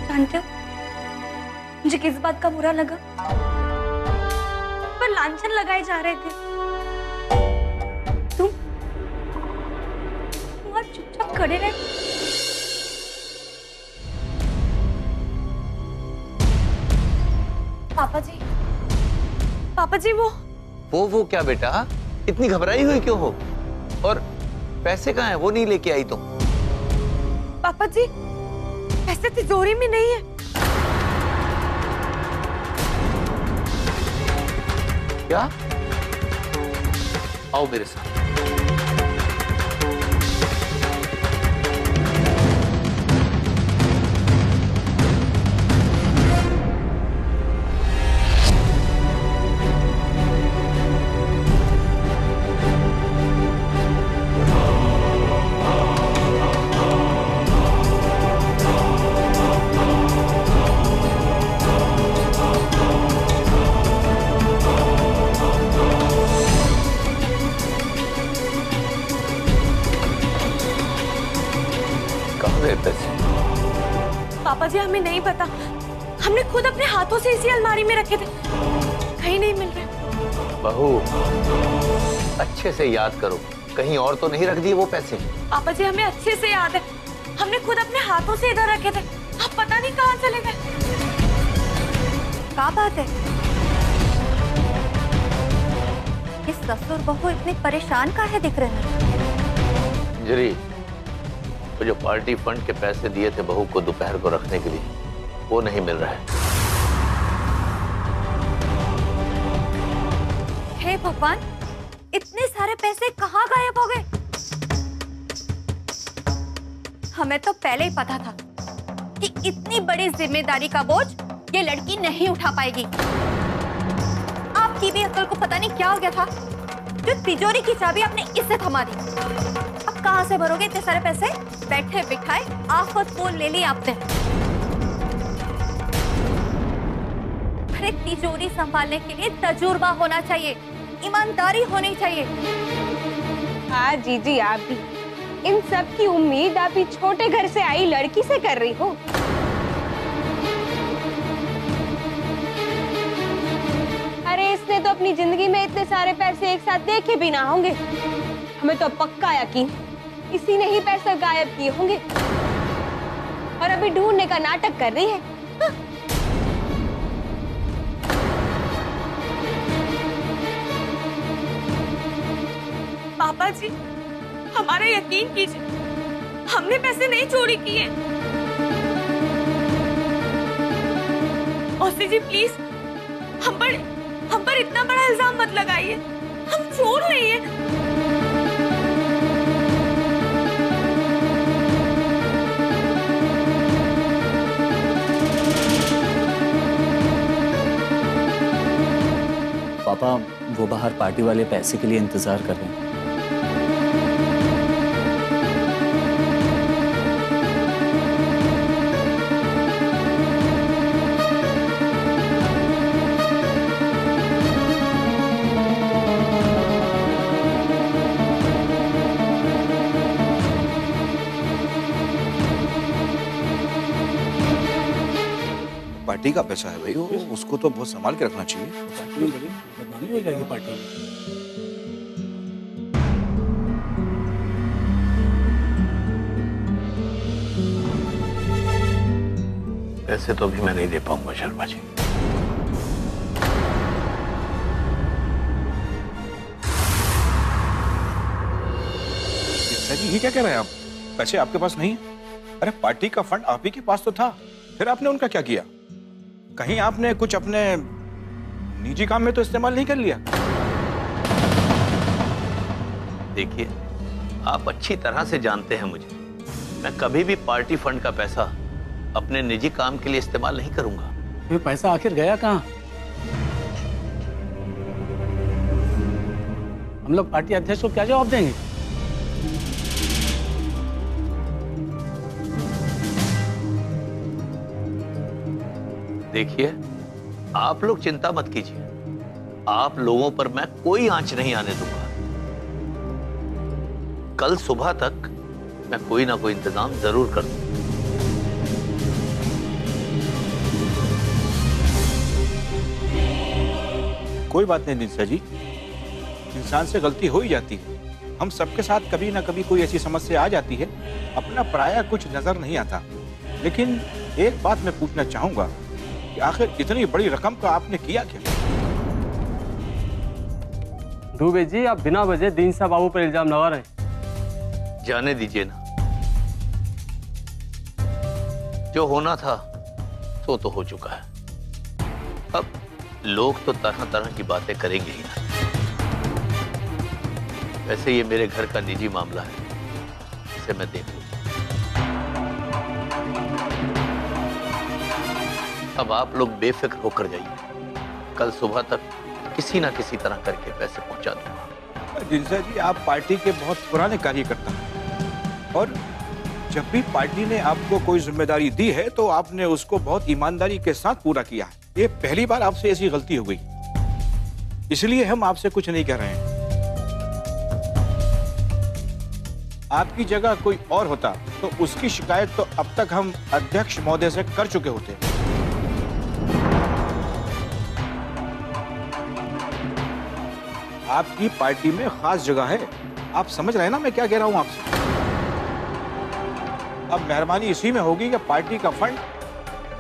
जानते हो मुझे किस बात का बुरा लगा? पर लांछन लगाए जा रहे थे। तुम वहां चुपचाप खड़े रहे। पापा जी वो क्या बेटा, इतनी घबराई हुई क्यों हो? और पैसे कहाँ हैं? वो नहीं लेके आई तुम? पापा जी पैसे तिजोरी में नहीं है। क्या? आओ मेरे साथ। पापा जी हमें नहीं पता, हमने खुद अपने हाथों से इसी अलमारी में रखे थे, कहीं नहीं मिल रहे। बहू अच्छे से याद करो, कहीं और तो नहीं रख दिए वो पैसे? पापा जी हमें अच्छे से याद है, हमने खुद अपने हाथों से इधर रखे थे, अब पता नहीं कहाँ चले गए। क्या बात है? इस ससुर बहू इतने परेशान काहे दिख रहे हैं? अंजलि, तो जो पार्टी फंड के पैसे दिए थे बहू को दोपहर को रखने के लिए, वो नहीं मिल रहा है। हे भगवान, इतने सारे पैसे कहाँ गायब हो गए? हमें तो पहले ही पता था कि इतनी बड़ी जिम्मेदारी का बोझ ये लड़की नहीं उठा पाएगी। आपकी भी अक्ल को पता नहीं क्या हो गया था, जो तिजोरी की चाबी आपने इससे थमा दी। अब कहाँ से भरोगे इतने सारे पैसे? बैठे बिठाए आफत को ले ली आपने। अरे तिजोरी संभालने के लिए तजुर्बा होना चाहिए, ईमानदारी होनी चाहिए। हाँ जीजी, आप भी इन सब की उम्मीद आप ही छोटे घर से आई लड़की से कर रही हो। अरे इसने तो अपनी जिंदगी में इतने सारे पैसे एक साथ देखे भी ना होंगे। हमें तो पक्का यकीन इसी ने ही पैसे गायब किए होंगे और अभी ढूंढने का नाटक कर रही है। हाँ। पापा जी हमारा यकीन कीजिए, हमने पैसे नहीं चोरी किए। मौसी जी प्लीज हम पर इतना बड़ा इल्जाम मत लगाइए, हम चोर नहीं है। पापा वो बाहर पार्टी वाले पैसे के लिए इंतजार कर रहे हैं। पार्टी का पैसा है भाई, उसको तो बहुत संभाल के रखना चाहिए। बदनामी हो जाएगी पार्टी में। पैसे तो अभी मैं नहीं दे पाऊंगा शर्मा जी। सर जी ये क्या कह रहे हैं आप? पैसे आपके पास नहीं? अरे पार्टी का फंड आप ही के पास तो था, फिर आपने उनका क्या किया? कहीं आपने कुछ अपने निजी काम में तो इस्तेमाल नहीं कर लिया? देखिए आप अच्छी तरह से जानते हैं मुझे, मैं कभी भी पार्टी फंड का पैसा अपने निजी काम के लिए इस्तेमाल नहीं करूंगा। ये पैसा आखिर गया कहाँ? हम लोग पार्टी अध्यक्ष को क्या जवाब देंगे? देखिए आप लोग चिंता मत कीजिए, आप लोगों पर मैं कोई आंच नहीं आने दूंगा। कल सुबह तक मैं कोई ना कोई इंतजाम जरूर कर दूंगा। कोई बात नहीं निशा जी, इंसान से गलती हो ही जाती है। हम सबके साथ कभी ना कभी कोई ऐसी समस्या आ जाती है, अपना पराया कुछ नजर नहीं आता। लेकिन एक बात मैं पूछना चाहूंगा कि आखिर इतनी बड़ी रकम का आपने किया क्या? दुबे जी, आप बिना वजह दीन साहब बाबू पर इल्जाम लगा रहे हैं। जाने दीजिए ना, जो होना था सो तो हो चुका है। अब लोग तो तरह तरह की बातें करेंगे ही ना। वैसे ये मेरे घर का निजी मामला है, इसे मैं देख लूं। अब आप लोग बेफिक्र होकर जाइए, कल सुबह तक किसी ना किसी तरह करके पैसे पहुंचा दूंगा। दिलसा जी, आप पार्टी के बहुत पुराने कार्यकर्ता हैं और जब भी पार्टी ने आपको कोई जिम्मेदारी दी है तो आपने उसको बहुत ईमानदारी के साथ पूरा किया है। ये पहली बार आपसे ऐसी गलती हो गई, इसलिए हम आपसे कुछ नहीं कह रहे हैं। आपकी जगह कोई और होता तो उसकी शिकायत तो अब तक हम अध्यक्ष महोदय से कर चुके होते। आपकी पार्टी में खास जगह है, आप समझ रहे हैं ना मैं क्या कह रहा हूं आपसे। अब मेहरबानी इसी में होगी कि पार्टी का फंड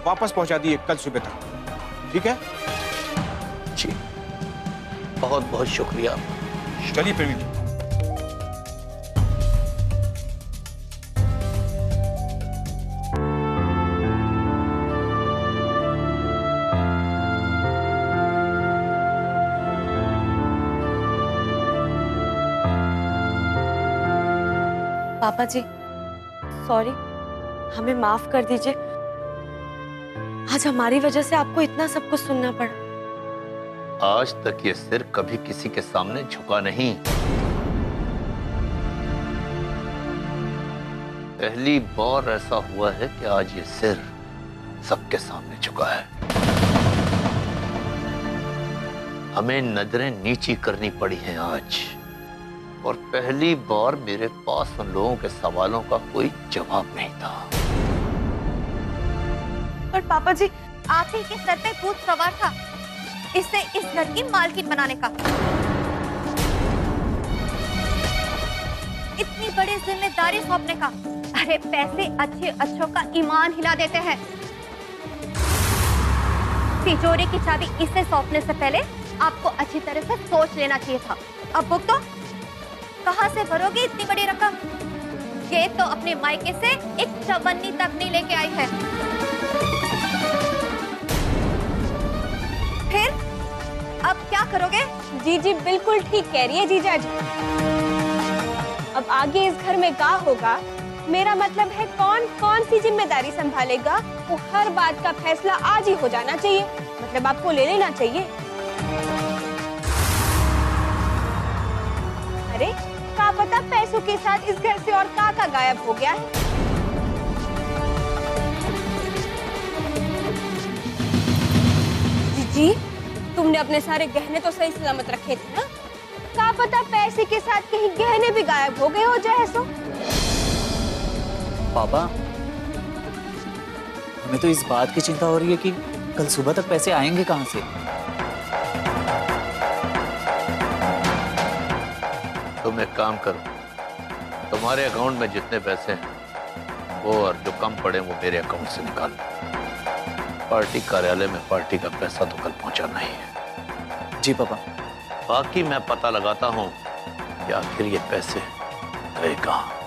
वापस पहुंचा दिए कल सुबह तक, ठीक है? जी, बहुत बहुत शुक्रिया। चलिए प्रवीण जी। पापा जी सॉरी, हमें माफ कर दीजिए। आज हमारी वजह से आपको इतना सब कुछ सुनना पड़ा। आज तक ये सिर कभी किसी के सामने झुका नहीं। पहली बार ऐसा हुआ है कि आज ये सिर सबके सामने झुका है। हमें नजरें नीची करनी पड़ी हैं आज, और पहली बार मेरे पास उन लोगों के सवालों का कोई जवाब नहीं था। पर पापा जी, आप ही के सर पे भूत सवार था, इससे इस घर की मालकिन बनाने का। इतनी बड़ी जिम्मेदारी सौंपने का। अरे पैसे अच्छे अच्छों का ईमान हिला देते हैं। तिजोरी की चाबी इसे सौंपने से पहले आपको अच्छी तरह से सोच लेना चाहिए था। अब बुक तो कहां से भरोगे इतनी बड़ी रकम? ये तो अपने मायके से एक चवन्नी तक नहीं लेके आई है। फिर अब क्या करोगे? जी जी बिल्कुल ठीक कह रही है जीजा जी। अब आगे इस घर में क्या होगा, मेरा मतलब है कौन कौन सी जिम्मेदारी संभालेगा, वो हर बात का फैसला आज ही हो जाना चाहिए। मतलब आपको ले लेना चाहिए। अरे क्या पता पैसों के साथ इस घर से और का गायब हो गया है। जी तुमने अपने सारे गहने तो सही सलामत रखे थे ना? क्या पता पैसे के साथ कहीं गहने भी गायब हो गए हो जाए सो। पापा, हमें तो इस बात की चिंता हो रही है कि कल सुबह तक पैसे आएंगे कहां से। तुम एक काम करो, तुम्हारे अकाउंट में जितने पैसे हैं वो और जो कम पड़े वो मेरे अकाउंट से निकाल लो। पार्टी कार्यालय में पार्टी का पैसा तो कल पहुंचाना ही है। जी पापा। बाकी मैं पता लगाता हूं कि आखिर ये पैसे गए कहां।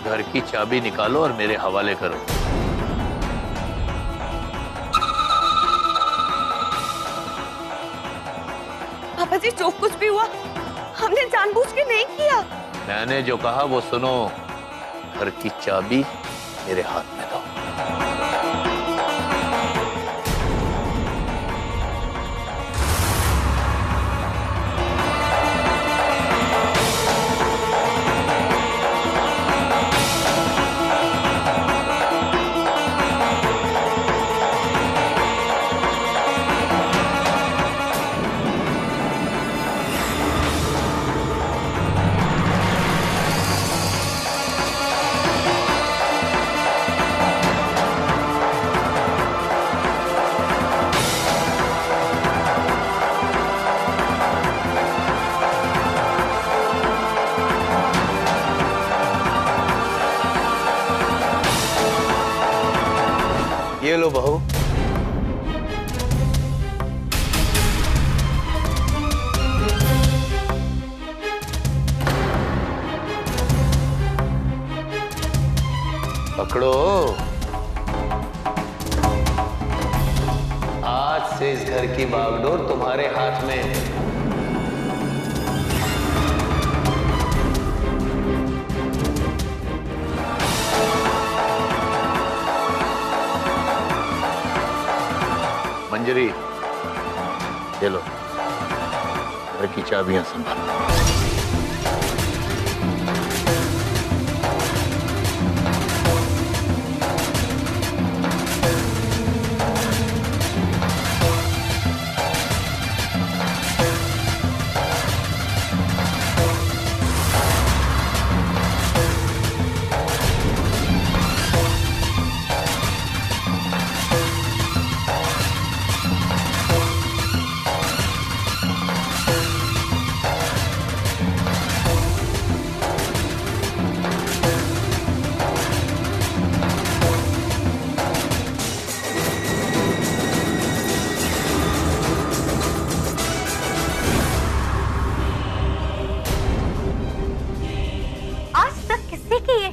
घर की चाबी निकालो और मेरे हवाले करो। पापा जी जो कुछ भी हुआ हमने जानबूझ के नहीं किया। मैंने जो कहा वो सुनो, घर की चाबी मेरे हाथ में दो। ये लो बहू। पकड़ो। आज से इस घर की बागडोर तुम्हारे हाथ में है। मंजरी, ये लो, घर की चाबियां संभालो।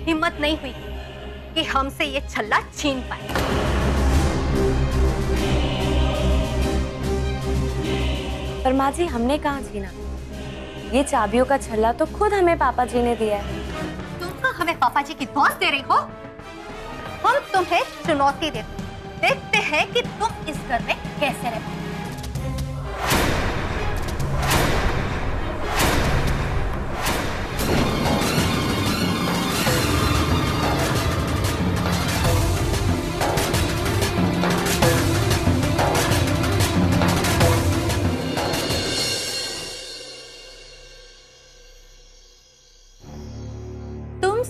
हिम्मत नहीं हुई कि हमसे ये छल्ला छीन पाए। पर माँ जी, हमने कहाँ छीना? ये चाबियों का छल्ला तो खुद हमें पापा जी ने दिया है। तुम तो हमें पापा जी की धौंस दे रही हो। हम तुम्हें चुनौती देखते हैं कि तुम इस घर में कैसे रह पाओ।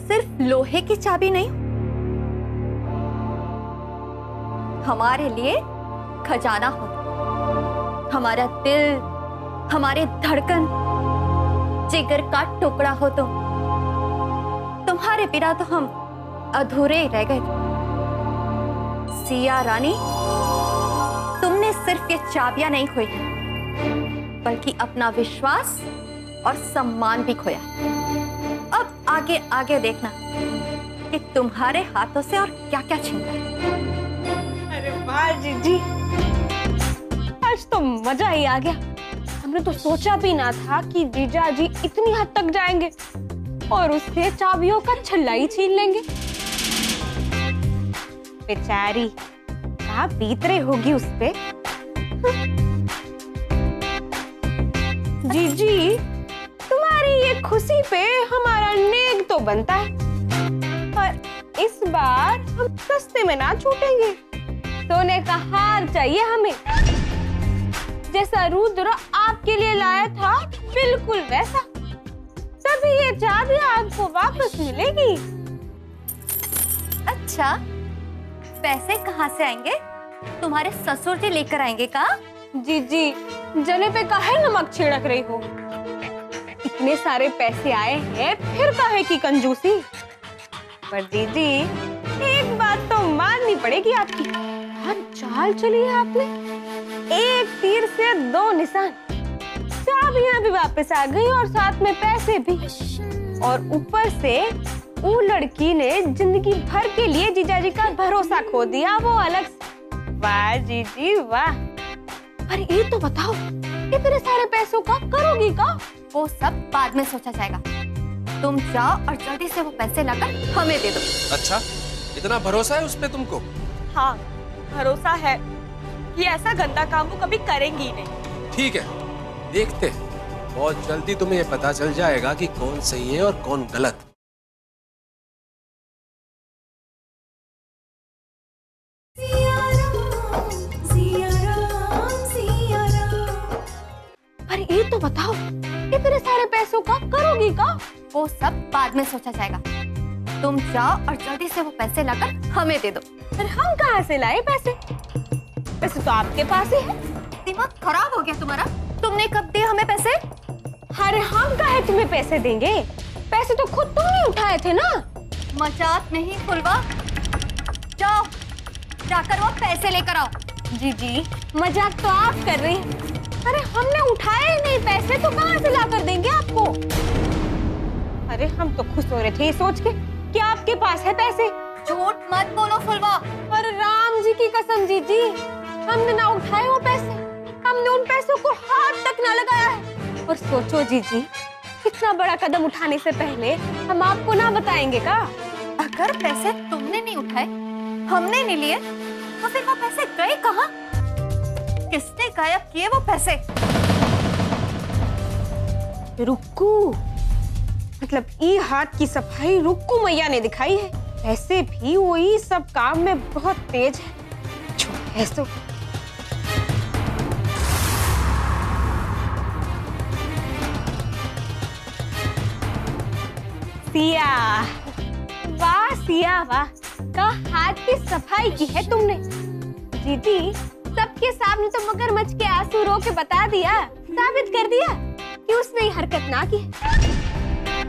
सिर्फ लोहे की चाबी नहीं, हमारे लिए खजाना हो। हमारा दिल, हमारे धड़कन, जिगर का टुकड़ा हो। तुम्हारे बिना तो हम अधूरे ही रह गए। सिया रानी, तुमने सिर्फ ये चाबियां नहीं खोई, बल्कि अपना विश्वास और सम्मान भी खोया। अब आगे आगे देखना कि तुम्हारे हाथों से और क्या क्या छीनता है। अरे वाह जीजी, आज तो मजा ही आ गया। हमने तो सोचा भी ना था कि जीजा जी इतनी हद तक जाएंगे और उससे चाबियों का छल्ला ही छीन लेंगे। बेचारी क्या बीत रही होगी उस पे। जीजी, तुम्हारी ये खुशी पे हमारा नेक तो बनता है, पर इस बार हम सस्ते में ना छूटेंगे। सोने का हार चाहिए हमें, जैसा रुद्र आपके लिए लाया था बिल्कुल वैसा। तभी ये चाबियां आपको वापस मिलेगी। अच्छा, पैसे कहाँ से आएंगे? तुम्हारे ससुर जी लेकर आएंगे का? जीजी, जले पे काहे नमक छिड़क रही हो? इतने सारे पैसे आए हैं, फिर काहे की कंजूसी? पर दीदी, एक बात तो माननी पड़ेगी आपकी। हर चाल चली है आपने, एक तीर से दो निशान। चाबियां भी वापस आ गई और साथ में पैसे भी। और ऊपर से वो लड़की ने जिंदगी भर के लिए जीजाजी का भरोसा खो दिया, वो अलग से। वाह जीजी वाह। पर ये तो बताओ, इतने सारे पैसों का करोगी का? वो सब बाद में सोचा जाएगा। तुम जाओ और जल्दी से वो पैसे लाकर हमें दे दो। अच्छा, इतना भरोसा है उस पे तुमको? हाँ, भरोसा है कि ऐसा गंदा काम वो कभी करेंगी ही नहीं। ठीक है, देखते हैं। बहुत जल्दी तुम्हें ये पता चल जाएगा कि कौन सही है और कौन गलत। पर ये तो बताओ, इतने सारे पैसों का करोगी का? वो सब बाद में सोचा जाएगा। तुम जाओ और जल्दी से वो पैसे लाकर हमें दे दो। पर हम कहाँ से लाए पैसे? पैसे तो आपके पास ही है। दिमाग खराब हो गया तुम्हारा? तुमने कब दिए हमें पैसे? अरे हम काहे तुम्हें पैसे देंगे? पैसे तो खुद तुमने उठाए थे ना। मजाक नहीं फुलवा, जाओ जाकर वो पैसे लेकर आओ। जीजी मजाक तो आप कर रही हैं। अरे हमने उठाए ही नहीं पैसे, तो कहाँ से ला कर देंगे आपको? अरे हम तो खुश हो रहे थे ये सोच के कि आपके पास है पैसे। झूठ मत बोलो फुलवा। पर राम जी की कसम जीजी, हमने ना उठाए वो पैसे, हमने उन पैसों को हाथ तक ना लगाया है। और सोचो जीजी, इतना बड़ा कदम उठाने से पहले हम आपको ना बताएंगे का? अगर पैसे तुमने नहीं उठाए, हमने नहीं लिए, तो फिर वो पैसे गए कहाँ? किसने गायब किए वो पैसे? रुक्कू, मतलब ई हाथ की सफाई रुक्कू मैया ने दिखाई है। ऐसे भी वो ई सब काम में बहुत तेज है। जो है सो सिया, वाह सिया वाह, का हाथ की सफाई की है तुमने। जीजी सबके सामने तो मगरमच्छ के आंसू रो के बता दिया, साबित कर दिया कि उसने ये हरकत ना की।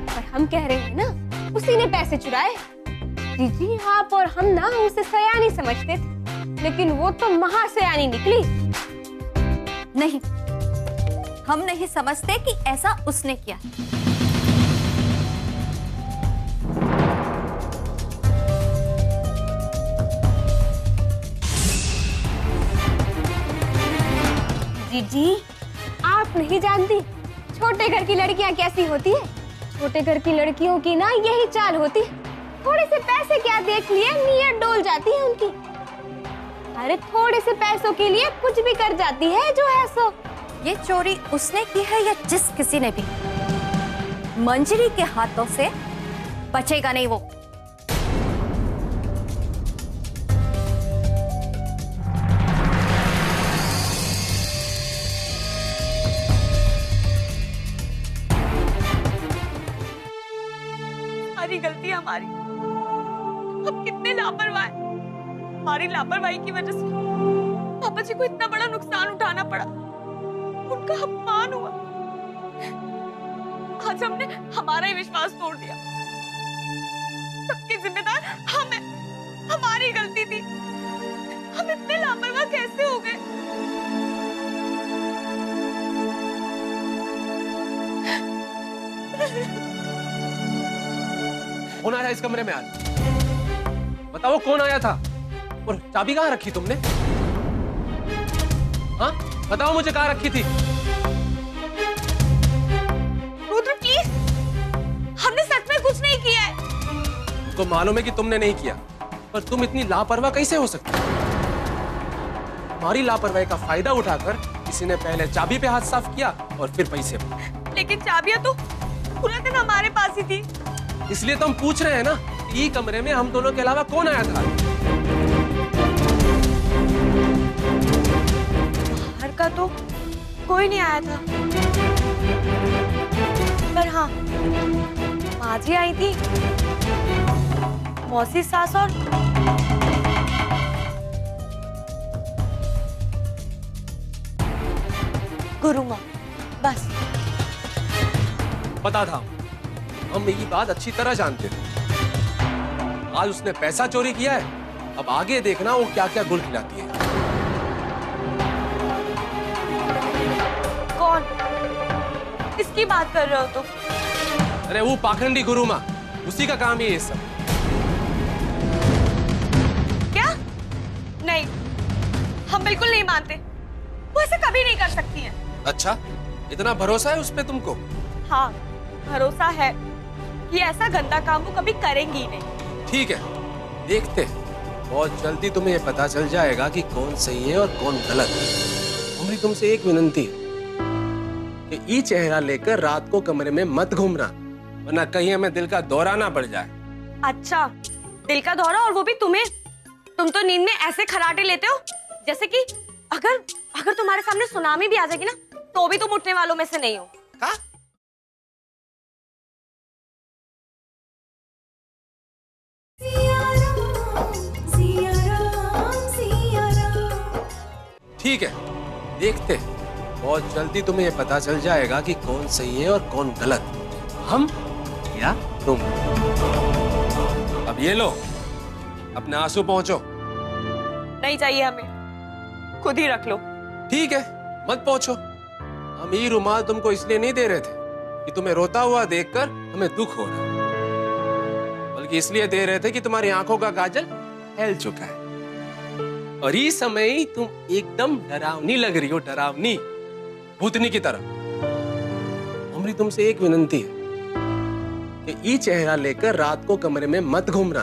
पर हम कह रहे हैं ना, उसी ने पैसे चुराए। जीजी आप और हम ना उसे सयानी समझते थे, लेकिन वो तो महासयानी निकली। नहीं, हम नहीं समझते कि ऐसा उसने किया। जीजी आप नहीं जानती छोटे घर की लड़कियां कैसी होती है। छोटे घर की लड़कियों की ना यही चाल होती है। थोड़े से पैसे क्या देख लिए नीयत डोल जाती है उनकी। अरे थोड़े से पैसों के लिए कुछ भी कर जाती है जो है सो। ये चोरी उसने की है या जिस किसी ने भी, मंजरी के हाथों से बचेगा नहीं वो। सारी गलती हमारी। हम कितने लापरवाह हैं। हमारी लापरवाही की वजह से पापा जी को इतना बड़ा नुकसान उठाना पड़ा, उनका अपमान हुआ। आज हमने हमारा ही विश्वास तोड़ दिया। सबके जिम्मेदार हम हैं, हमारी गलती थी। हम इतने लापरवाह कैसे हो गए? कौन आया इस कमरे में आज? बताओ कौन आया था? और चाबी कहाँ रखी तुमने? हाँ बताओ मुझे, कहाँ रखी थी? रुद्र प्लीज, हमने सच में कुछ नहीं किया है। तुमको मालूम है कि तुमने नहीं किया, पर तुम इतनी लापरवाह कैसे हो सकती? हमारी लापरवाही का फायदा उठाकर किसी ने पहले चाबी पे हाथ साफ किया और फिर पैसे पे। लेकिन चाबियां तो पूरा दिन हमारे पास ही थी। इसलिए तो हम पूछ रहे हैं ना, ये कमरे में हम दोनों के अलावा कौन आया था? बाहर का तो कोई नहीं आया था, पर हाँ माँ जी आई थी, मौसी सास और गुरु माँ, बस। पता था, हम ये बात अच्छी तरह जानते थे। आज उसने पैसा चोरी किया है, अब आगे देखना वो क्या क्या गुल खिलाती है। कौन? किसकी बात कर रहे हो तुम? अरे वो पाखंडी गुरु माँ, उसी का काम ही है ये सब। क्या? नहीं, हम बिल्कुल नहीं मानते। वो ऐसे कभी नहीं कर सकती है। अच्छा, इतना भरोसा है उस पे तुमको? हाँ, भरोसा है कि ऐसा गंदा काम वो कभी करेंगी ही नहीं। ठीक है, देखते हैं। बहुत जल्दी तुम्हें ये पता चल जाएगा कि कौन सही है और कौन गलत है। हमारी तुमसे एक विनंती है कि ये चेहरा लेकर रात को कमरे में मत घूमना, वरना कहीं हमें दिल का दौरा ना पड़ जाए। अच्छा, दिल का दौरा, और वो भी तुम्हें? तुम तो नींद में ऐसे खराटे लेते हो जैसे कि अगर तुम्हारे सामने सुनामी भी आ जाएगी ना, तो भी तुम उठने वालों में से नहीं हो। हाँ? ठीक है, देखते हैं। बहुत जल्दी तुम्हें ये पता चल जाएगा कि कौन सही है और कौन गलत, हम या तुम। अब ये लो, अपने आंसू पहुंचो। नहीं चाहिए हमें, खुद ही रख लो। ठीक है, मत पूछो। हम ये रुमाल तुमको इसलिए नहीं दे रहे थे कि तुम्हें रोता हुआ देखकर हमें दुख हो रहा, बल्कि इसलिए दे रहे थे कि तुम्हारी आंखों का काजल फैल चुका है और इस समय ही तुम एकदम डरावनी लग रही हो, डरावनी, भूतनी की तरह। हमारी तुमसे एक विनंती है कि ये चेहरा लेकर रात को कमरे में मत घूमना,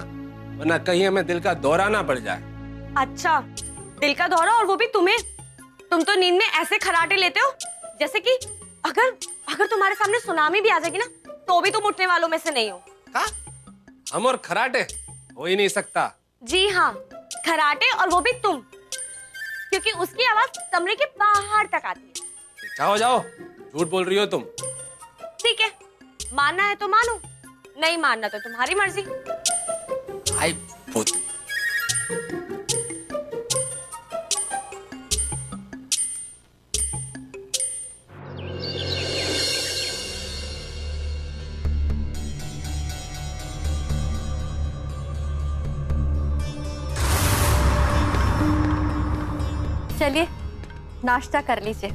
वरना कहीं हमें दिल का दौरा ना पड़ जाए। अच्छा, दिल का दौरा, और वो भी तुम्हें? तुम तो नींद में ऐसे खराटे लेते हो जैसे कि अगर तुम्हारे सामने सुनामी भी आ जाएगी ना तो भी तुम उठने वालों में से नहीं हो। हाँ? हम और खराटे हो ही नहीं सकता। जी हाँ, खराटे, और वो भी तुम, क्योंकि उसकी आवाज कमरे के बाहर तक आती है। जाओ जाओ, झूठ बोल रही हो तुम। ठीक है, मानना है तो मानो, नहीं मानना तो तुम्हारी मर्जी। आई भूत। चलिए नाश्ता कर लीजिए।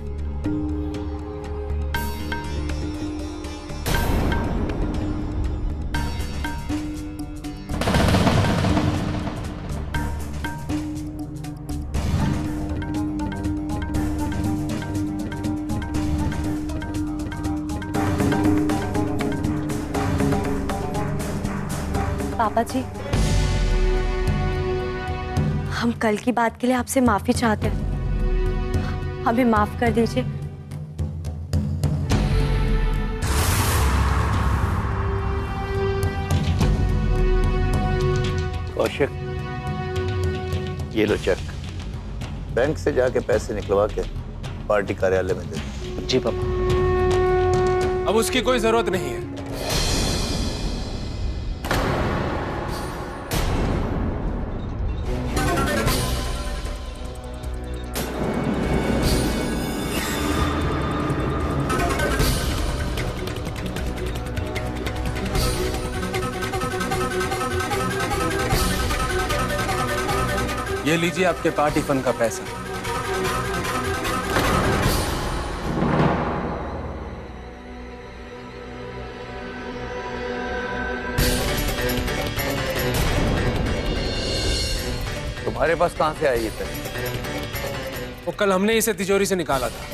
पापा जी, हम कल की बात के लिए आपसे माफी चाहते हैं, हमें माफ कर दीजिए। कौशिक, ये लो चेक, बैंक से जाके पैसे निकलवा के पार्टी कार्यालय में दे दो। जी पापा। अब उसकी कोई जरूरत नहीं है। ये लीजिए आपके पार्टी फंड का पैसा। तुम्हारे पास कहां से आई ये पैसे? वो कल हमने इसे तिजोरी से निकाला था।